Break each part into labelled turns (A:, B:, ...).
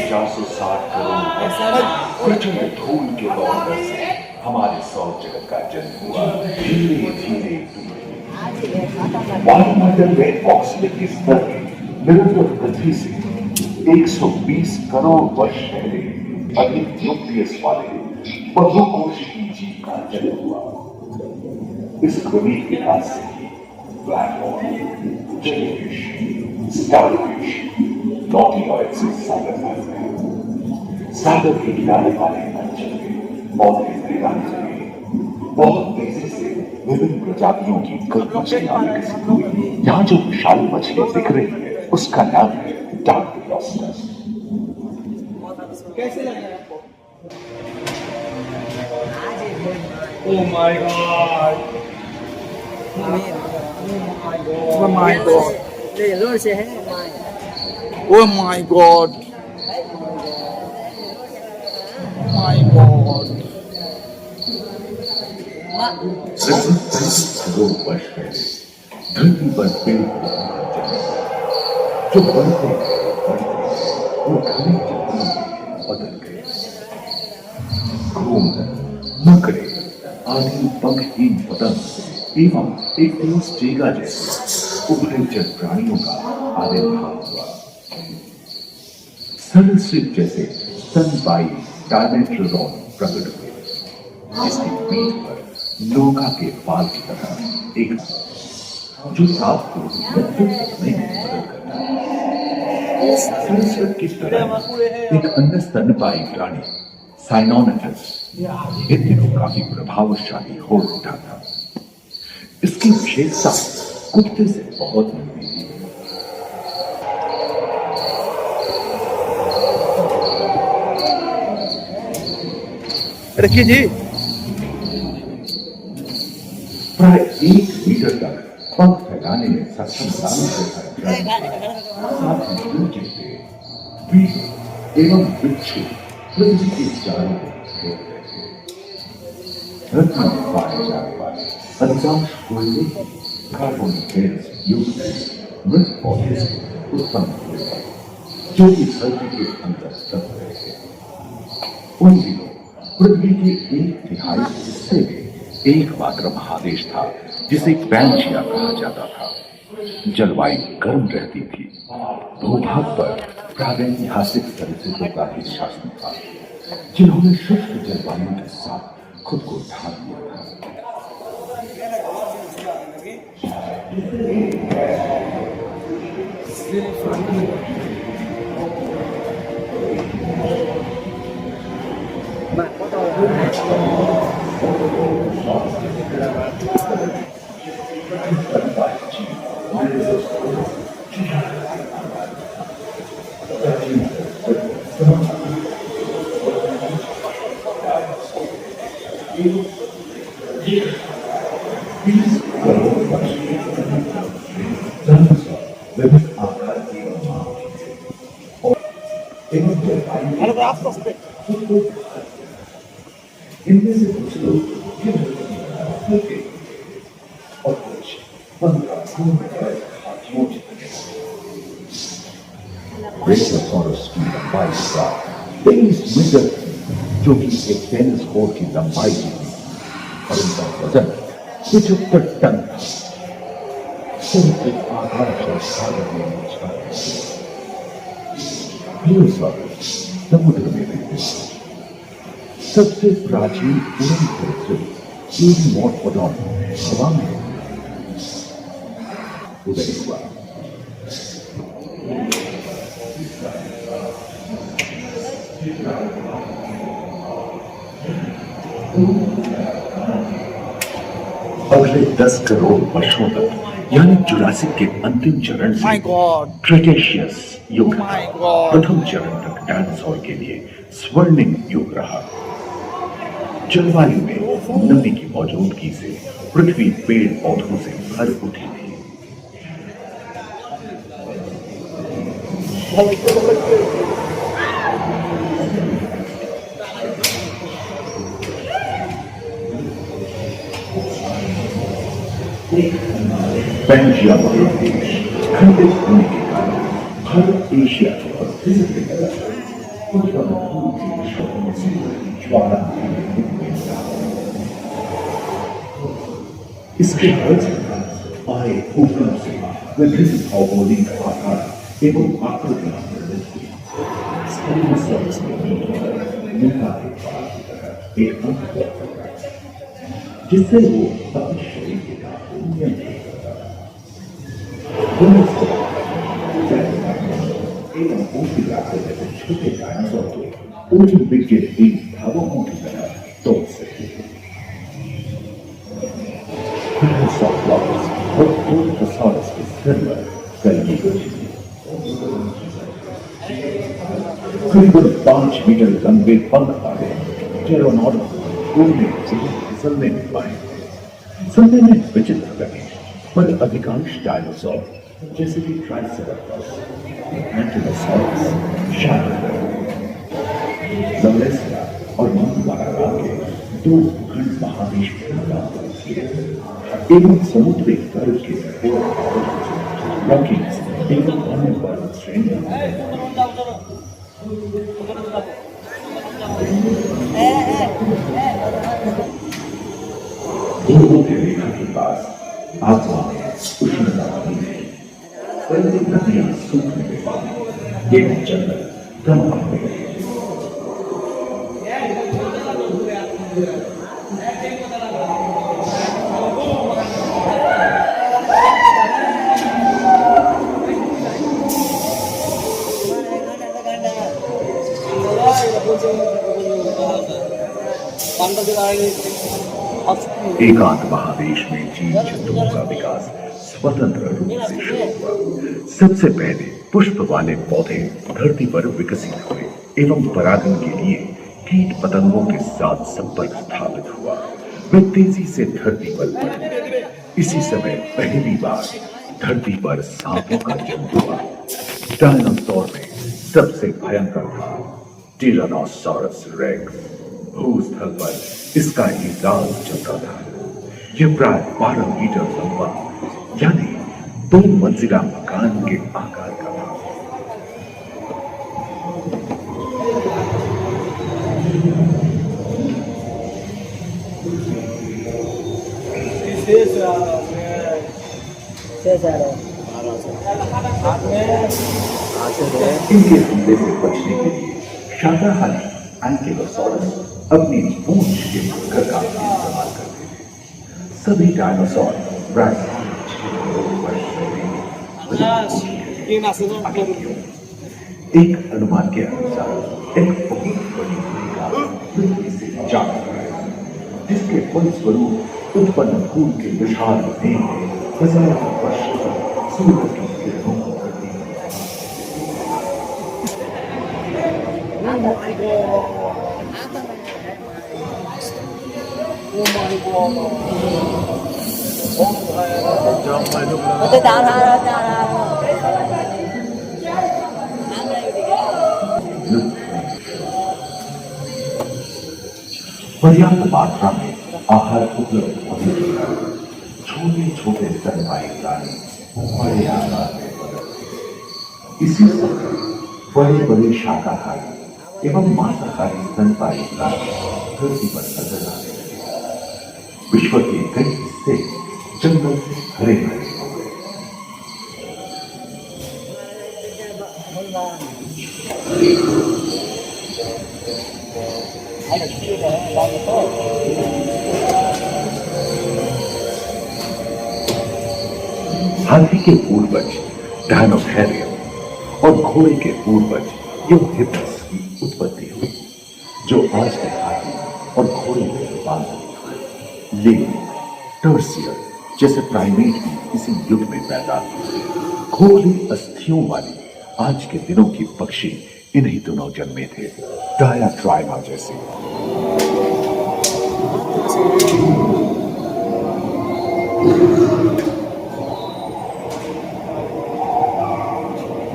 A: 460 करोड़ प्रचंड धूल के दौर से हमारे सौर जगत का जन्म हुआ। धीरे धीरे वायुमंडल में ऑक्सीजन के स्तर में निरंतर वृद्धि से 120 करोड़ वर्ष पहले अधिक न्यूक्लियस वाले बहुकोशिकीय जीव का जन्म हुआ। इस क्रमिक विकास से ब्लैक होल, जेलीफिश, स्टारफिश, नॉटिलॉइड से सागर में सागर के किनारे वाले अंचल में पौधे बहुत तेजी से विभिन्न प्रजातियों की कई मछलियां विकसित हुई। यहाँ जो विशाल मछली दिख रही है उसका नाम है डार्क फिलोसफस।
B: कैसे लग रहा है आपको? Oh my God! Oh my God! Oh my God! My God!
A: Crore वर्ष पहले धरती पर पेड़ जो बढ़ते वो घने जंगलों में बदल गए। घूमर, मकड़े आदि पंखहीन पतंग एवं एक टेगा जैसे उभयचर प्राणियों का आविर्भाव हुआ। सरलश्रिप जैसे स्तनपायी डायमेट्रोडॉन प्रकट हुए, जिसकी पीठ पर नौका के पाल की तरह एक जो सांप को में मदद करता है। सरलश्रिप की तरह एक अन्य स्तनपायी प्राणी साइनोनिटस इन दिनों काफी प्रभावशाली हो उठा था। इसकी विशेषता कुत्ते से बहुत मिलती थी।
B: रखिए जी।
A: प्राय 1 मीटर तक पंख फैलाने में सक्षम साथ ही ऊंचे एवं बिच्छू पृथ्वी के चारों ओर रहते। धरती में पाए जाने वाले अधिकांश कोयले कार्बन गैस युक्त मृत पौधे से उत्पन्न हुए हैं, जो कि धरती के अंदर दब रहे थे। उन दिनों पृथ्वी के 1/3 हिस्से में एकमात्र महादेश था जिसे पैंजिया कहा जाता था। जलवायु गर्म रहती थी। भूभाग पर प्रागैतिहासिक सरीसृपों का ही शासन था, जिन्होंने शुष्क जलवायु के साथ खुद को ढाल दिया था। इनमें से कुछ लोग और कुछ 15 हाथियों की लंबाई का 23 मीटर जो कि एक टेनिस कोर्ट की लंबाई की थी और उनका वजन 75 टन था। सिर्फ आकाश और सागर में समुद्र में रहते। सबसे प्राचीन उड़न सरीसृप मोर्फोडॉन हवा में उदय हुआ। अगले 10 करोड़ वर्षों तक यानी जुरासिक के अंतिम चरण से क्रिटेशियस युग प्रथम चरण तक डायनासोर के लिए स्वर्णिम युग रहा। जलवायु में नमी की मौजूदगी से पृथ्वी पेड़ पौधों से भर उठी थी। पैंजिया महादेश खंडित होने के कारण भारत एशिया और फिजिकली लगा। उत्पन्न धूल के विश्व से ज्वाला इसके हर जगह आए भूकंप से विभिन्न भौगोलिक आकार एवं आकृतियां निर्मित हुई। स्थलीय सर्विस में निका के पार की तरह एक अंक करता है जिससे वो अपने शरीर के काम को नियंत्रित करता है। एवं ऊंची रास्ते जैसे छोटे डायनासोर को ओलंपिक के इन धावकों की तरह तोड़ सकते हैं। और प्रोटोसाurus के सिर पर कलगी बची करीबन 5 मीटर लंबे पंख वाले pteranodon उड़ने फिसलने में पाए। सुनने में विचित्र लगे पर अधिकांश डायनासोर जैसे कि ट्राइसेराटोप्स, एंटिलोसॉरस, लवलेसिया और मांगवारा के 2 भूखंड महादेश एवं समुद्री गर्भ के रॉकीज एवं अन्य पर्वत श्रेणियां पूर्व के रेखा के पास आसमान में उष्णता बढ़ी है। पहले नदियां सूखने के बाद एवं जंगल कम होने लगे। एकांत महादेश में जीव जंतुओं का विकास स्वतंत्र रूप से शुरू हुआ। सबसे पहले पुष्प वाले पौधे धरती पर विकसित हुए एवं परागण के लिए कीट पतंगों के साथ संपर्क स्थापित हुआ। वे तेजी से धरती पर बढ़े। इसी समय पहली बार धरती पर सांपों का जन्म हुआ। डायनासोर में सबसे भयंकर था टिरानोसॉरस रेक्स। भूस्थल पर इसका ही राज चलता था। यह प्राय 12 मीटर लंबा यानी 2 मंजिला मकान के आकार का था। इनके हमले से बचने के लिए शाकाहारी एंकिलोसॉरस अपनी पूंछ के पत्थर का इस्तेमाल करते थे। सभी डायनासोर प्राय एक अनुमान के अनुसार एक बहुत बड़ी भूमिका पृथ्वी से जा रहा है जिसके फलस्वरूप उत्पन्न धूल के विशाल भेद में हजारों वर्ष तक सूरज की किरणों को करती पर्याप्त मात्रा में आहार उपलब्ध होने के कारण छोटे छोटे स्तनपायी प्राणी बड़े आकार में बदलते। इसी समय बड़े बड़े शाकाहारी एवं मांसाहारी स्तनपायी प्राणी धरती पर नजर आने लगे। विश्व के कई हिस्से जंगल से हरे भरे हो गए। हाथी के पूर्वज डायनोथेरियम और घोड़े के पूर्वज यूथिप्स की उत्पत्ति हुई जो आज के हाथी और घोड़े में रूपांतरित हुए। लेकिन टर्सियर जैसे प्राइमेट भी इसी युग में पैदा हुए। खोखली अस्थियों वाली आज के दिनों की पक्षी इन्हीं दिनों जन्मे थे, डायाट्राइमा जैसे।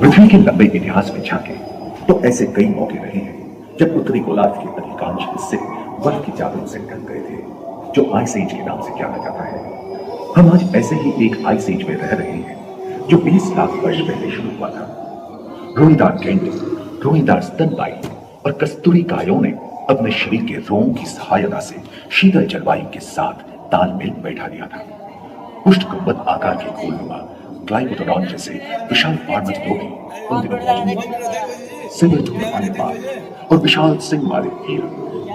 A: पृथ्वी के लंबे इतिहास में झांके तो ऐसे कई मौके रहे हैं जब उत्तरी गोलार्ध के अधिकांश हिस्से बर्फ की चादरों से ढक गए थे जो आइस एज के नाम से जाना जाता है। हम आज ऐसे ही एक आइस एज में रह रहे हैं जो 20 लाख वर्ष पहले शुरू हुआ था। रोईदार कैंडी, रोईदार स्तनपायी और कस्तूरी गायों ने अपने शरीर के रोम की सहायता से शीतल जलवायु के साथ तालमेल बैठा दिया था। पुष्ट गुंबद आकार के गोलनुमा ग्लाइकोडोन जैसे विशाल फार्मस भी उन दिनों मौजूद थे। सिल्वर धूल वाले बाल और विशाल सिंह वाले हिरण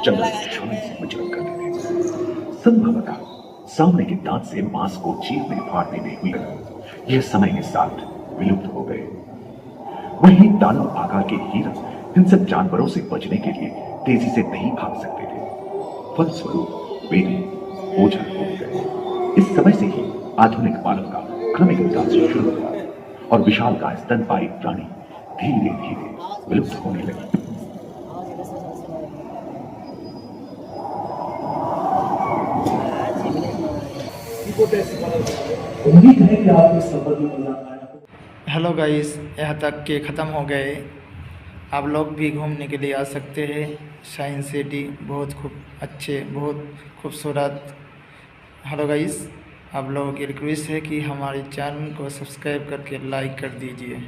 A: जंगल में शान से विचरण करते थे। संभवतः सामने के दांत से मांस को चीरने फाड़ने में हुई यह समय के साथ विलुप्त हो गए। वहीं दानव आकार के हिरण हिंसक जानवरों से बचने के लिए तेजी से नहीं भाग सकते थे। फलस्वरूप वे भी ओझल हो गए। इस समय से ही आधुनिक मानव का क्रमिक विकास शुरू हुआ और विशाल का स्तनपायी प्राणी धीरे धीरे विलुप्त होने लगे।
C: उम्मीद है कि आपको सफर में मजा आया।
B: हेलो गाइस, यहाँ तक के ख़त्म हो गए। आप लोग भी घूमने के लिए आ सकते हैं। साइंस सिटी बहुत बहुत खूबसूरत। हेलो गाइस, आप लोगों की रिक्वेस्ट है कि हमारे चैनल को सब्सक्राइब करके लाइक कर दीजिए।